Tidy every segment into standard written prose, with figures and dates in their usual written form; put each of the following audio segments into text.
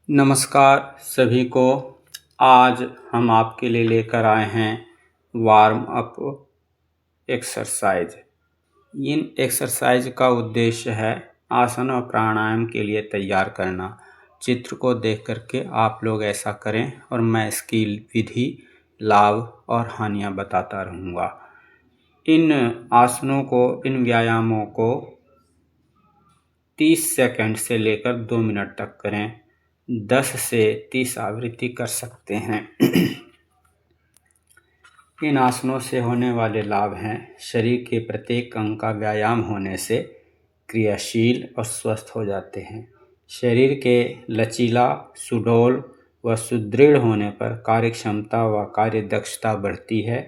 नमस्कार सभी को। आज हम आपके लिए लेकर आए हैं वार्म अप एक्सरसाइज। इन एक्सरसाइज का उद्देश्य है आसन और प्राणायाम के लिए तैयार करना। चित्र को देख करके आप लोग ऐसा करें और मैं इसकी विधि, लाभ और हानियां बताता रहूँगा। इन आसनों को, इन व्यायामों को 30 सेकंड से लेकर 2 मिनट तक करें। 10 से 30 आवृत्ति कर सकते हैं। इन आसनों से होने वाले लाभ हैं: शरीर के प्रत्येक अंग का व्यायाम होने से क्रियाशील और स्वस्थ हो जाते हैं। शरीर के लचीला, सुडौल व सुदृढ़ होने पर कार्य क्षमता व कार्य दक्षता बढ़ती है।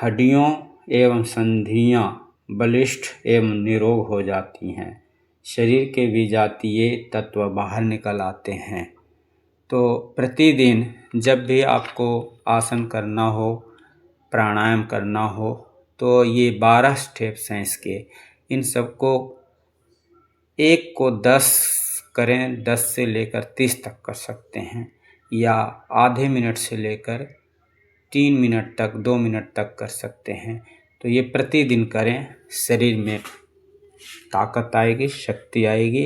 हड्डियों एवं संधियां बलिष्ठ एवं निरोग हो जाती हैं। शरीर के विजातीय तत्व बाहर निकल आते हैं। तो प्रतिदिन जब भी आपको आसन करना हो, प्राणायाम करना हो, तो ये 12 स्टेप्स हैं इसके। इन सबको एक को 10 करें, 10 से लेकर 30 तक कर सकते हैं, या आधे मिनट से लेकर 3 मिनट तक, 2 मिनट तक कर सकते हैं। तो ये प्रतिदिन करें। शरीर में ताकत आएगी, शक्ति आएगी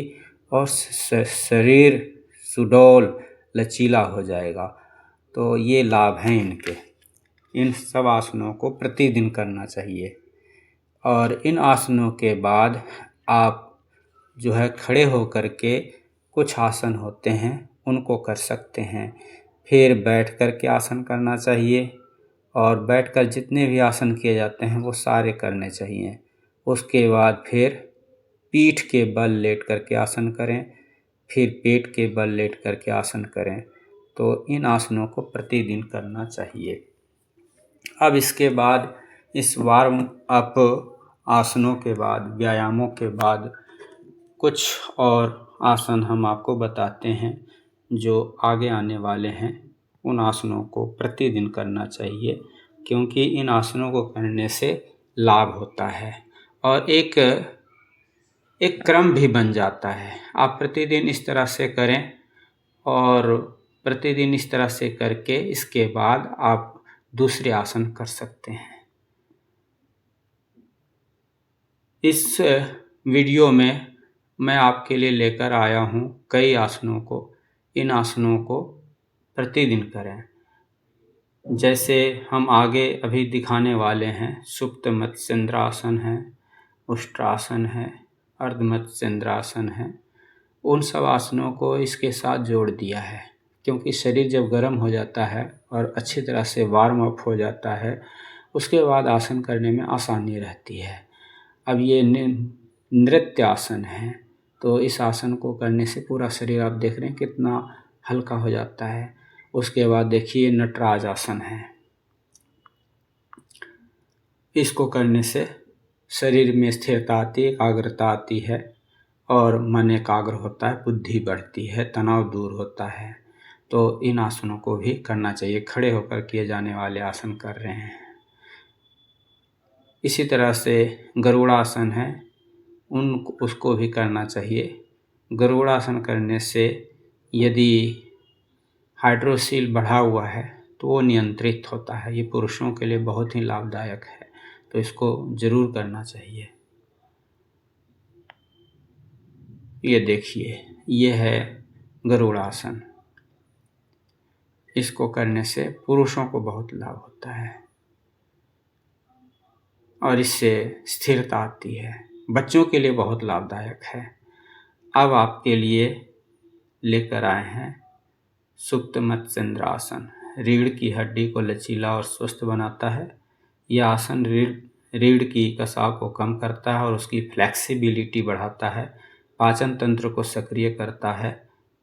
और शरीर सुडौल, लचीला हो जाएगा। तो ये लाभ हैं इनके। इन सब आसनों को प्रतिदिन करना चाहिए। और इन आसनों के बाद आप जो है खड़े होकर के कुछ आसन होते हैं उनको कर सकते हैं। फिर बैठ कर के आसन करना चाहिए, और बैठकर जितने भी आसन किए जाते हैं वो सारे करने चाहिए। उसके बाद फिर पीठ के बल लेट करके आसन करें, फिर पेट के बल लेट करके आसन करें। तो इन आसनों को प्रतिदिन करना चाहिए। अब इसके बाद, इस वार्म अप आसनों के बाद, व्यायामों के बाद कुछ और आसन हम आपको बताते हैं जो आगे आने वाले हैं। उन आसनों को प्रतिदिन करना चाहिए, क्योंकि इन आसनों को करने से लाभ होता है और एक क्रम भी बन जाता है। आप प्रतिदिन इस तरह से करें, और प्रतिदिन इस तरह से करके इसके बाद आप दूसरे आसन कर सकते हैं। इस वीडियो में मैं आपके लिए लेकर आया हूँ कई आसनों को। इन आसनों को प्रतिदिन करें। जैसे हम आगे अभी दिखाने वाले हैं, सुप्त मत्स्येंद्रासन है, उष्ट्रासन है, अर्ध मत्स्येंद्रासन है। उन सब आसनों को इसके साथ जोड़ दिया है, क्योंकि शरीर जब गर्म हो जाता है और अच्छी तरह से वार्म अप हो जाता है, उसके बाद आसन करने में आसानी रहती है। अब ये नृत्य आसन है, तो इस आसन को करने से पूरा शरीर, आप देख रहे हैं कितना हल्का हो जाता है। उसके बाद देखिए नटराज आसन है। इसको करने से शरीर में स्थिरता आती है, एकाग्रता आती है और मन एकाग्र होता है, बुद्धि बढ़ती है, तनाव दूर होता है। तो इन आसनों को भी करना चाहिए। खड़े होकर किए जाने वाले आसन कर रहे हैं। इसी तरह से गरुड़ासन है, उसको भी करना चाहिए। गरुड़ासन करने से यदि हाइड्रोसील बढ़ा हुआ है तो वो नियंत्रित होता है। ये पुरुषों के लिए बहुत ही लाभदायक है, तो इसको जरूर करना चाहिए। ये देखिए, ये है गरुड़ासन। इसको करने से पुरुषों को बहुत लाभ होता है और इससे स्थिरता आती है। बच्चों के लिए बहुत लाभदायक है। अब आपके लिए लेकर आए हैं सुप्त मत्स्येंद्रासन। रीढ़ की हड्डी को लचीला और स्वस्थ बनाता है। यह आसन रीढ़ की कसाव को कम करता है और उसकी फ्लेक्सिबिलिटी बढ़ाता है। पाचन तंत्र को सक्रिय करता है।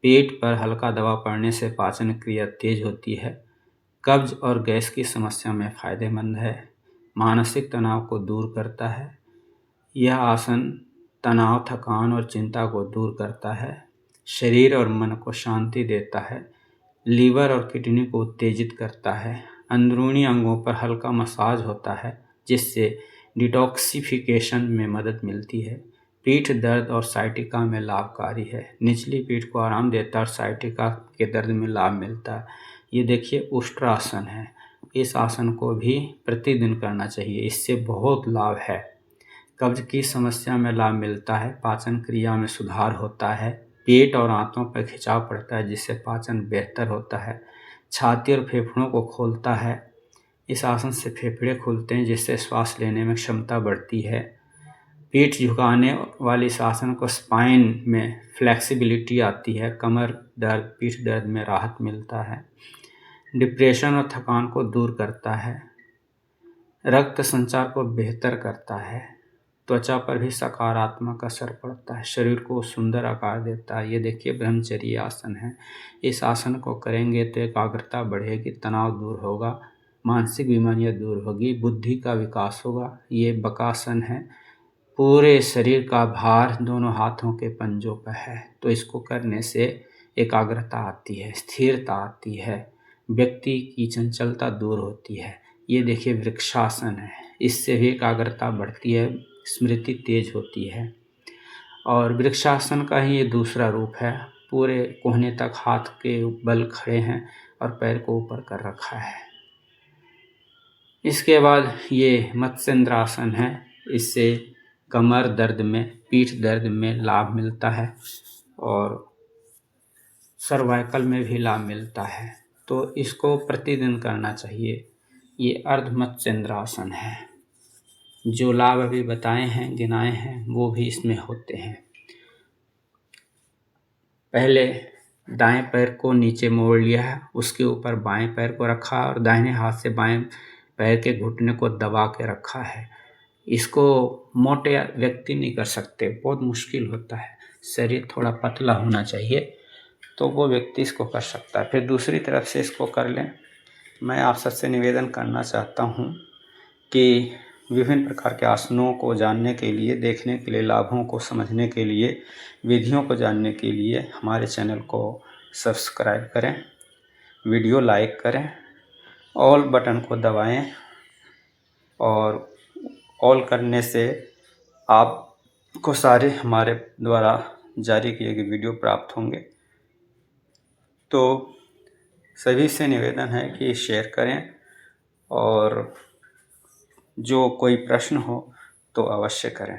पेट पर हल्का दबाव पड़ने से पाचन क्रिया तेज होती है। कब्ज और गैस की समस्या में फ़ायदेमंद है। मानसिक तनाव को दूर करता है। यह आसन तनाव, थकान और चिंता को दूर करता है। शरीर और मन को शांति देता है। लीवर और किडनी को उत्तेजित करता है। अंदरूनी अंगों पर हल्का मसाज होता है, जिससे डिटॉक्सिफिकेशन में मदद मिलती है। पीठ दर्द और साइटिका में लाभकारी है। निचली पीठ को आराम देता है और साइटिका के दर्द में लाभ मिलता है। ये देखिए उष्ट्रासन है, इस आसन को भी प्रतिदिन करना चाहिए, इससे बहुत लाभ है। कब्ज की समस्या में लाभ मिलता है, पाचन क्रिया में सुधार होता है, पेट और आंतों पर खिंचाव पड़ता है जिससे पाचन बेहतर होता है, छाती और फेफड़ों को खोलता है। इस आसन से फेफड़े खुलते हैं जिससे श्वास लेने में क्षमता बढ़ती है। पीठ झुकाने वाले इस आसन को स्पाइन में फ्लेक्सिबिलिटी आती है, कमर दर्द, पीठ दर्द में राहत मिलता है, डिप्रेशन और थकान को दूर करता है, रक्त संचार को बेहतर करता है, त्वचा पर भी सकारात्मक असर पड़ता है, शरीर को सुंदर आकार देता है। ये देखिए ब्रह्मचर्य आसन है, इस आसन को करेंगे तो एकाग्रता बढ़ेगी, तनाव दूर होगा, मानसिक बीमारियां दूर होगी, बुद्धि का विकास होगा। ये बकासन है, पूरे शरीर का भार दोनों हाथों के पंजों पर है, तो इसको करने से एकाग्रता आती है, स्थिरता आती है, व्यक्ति की चंचलता दूर होती है। ये देखिए वृक्षासन है, इससे भी एकाग्रता बढ़ती है, स्मृति तेज होती है। और वृक्षासन का ही ये दूसरा रूप है, पूरे कोहने तक हाथ के बल खड़े हैं और पैर को ऊपर कर रखा है। इसके बाद ये मत्स्येंद्रासन है, इससे कमर दर्द में, पीठ दर्द में लाभ मिलता है और सर्वाइकल में भी लाभ मिलता है, तो इसको प्रतिदिन करना चाहिए। ये अर्ध मत्स्येंद्रासन है। जो लाभ अभी बताए हैं, गिनाए हैं, वो भी इसमें होते हैं। पहले दाएं पैर को नीचे मोड़ लिया है, उसके ऊपर बाएं पैर को रखा और दाहिने हाथ से बाएं पैर के घुटने को दबा के रखा है। इसको मोटे व्यक्ति नहीं कर सकते, बहुत मुश्किल होता है, शरीर थोड़ा पतला होना चाहिए, तो वो व्यक्ति इसको कर सकता है। फिर दूसरी तरफ से इसको कर लें। मैं आप सबसे निवेदन करना चाहता हूँ कि विभिन्न प्रकार के आसनों को जानने के लिए, देखने के लिए, लाभों को समझने के लिए, विधियों को जानने के लिए हमारे चैनल को सब्सक्राइब करें, वीडियो लाइक करें, ऑल बटन को दबाएं और ऑल करने से आपको सारे हमारे द्वारा जारी किए गए वीडियो प्राप्त होंगे। तो सभी से निवेदन है कि शेयर करें और जो कोई प्रश्न हो तो अवश्य करें।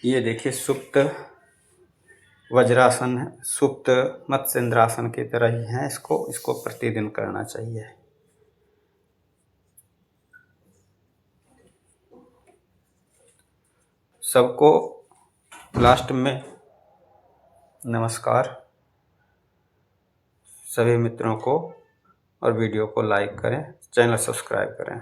ये देखिए सुप्त वज्रासन है, सुप्त मत्स्येंद्रासन की तरह ही है, इसको प्रतिदिन करना चाहिए। सबको लास्ट में नमस्कार। सभी मित्रों को और वीडियो को लाइक करें, चैनल सब्सक्राइब करें।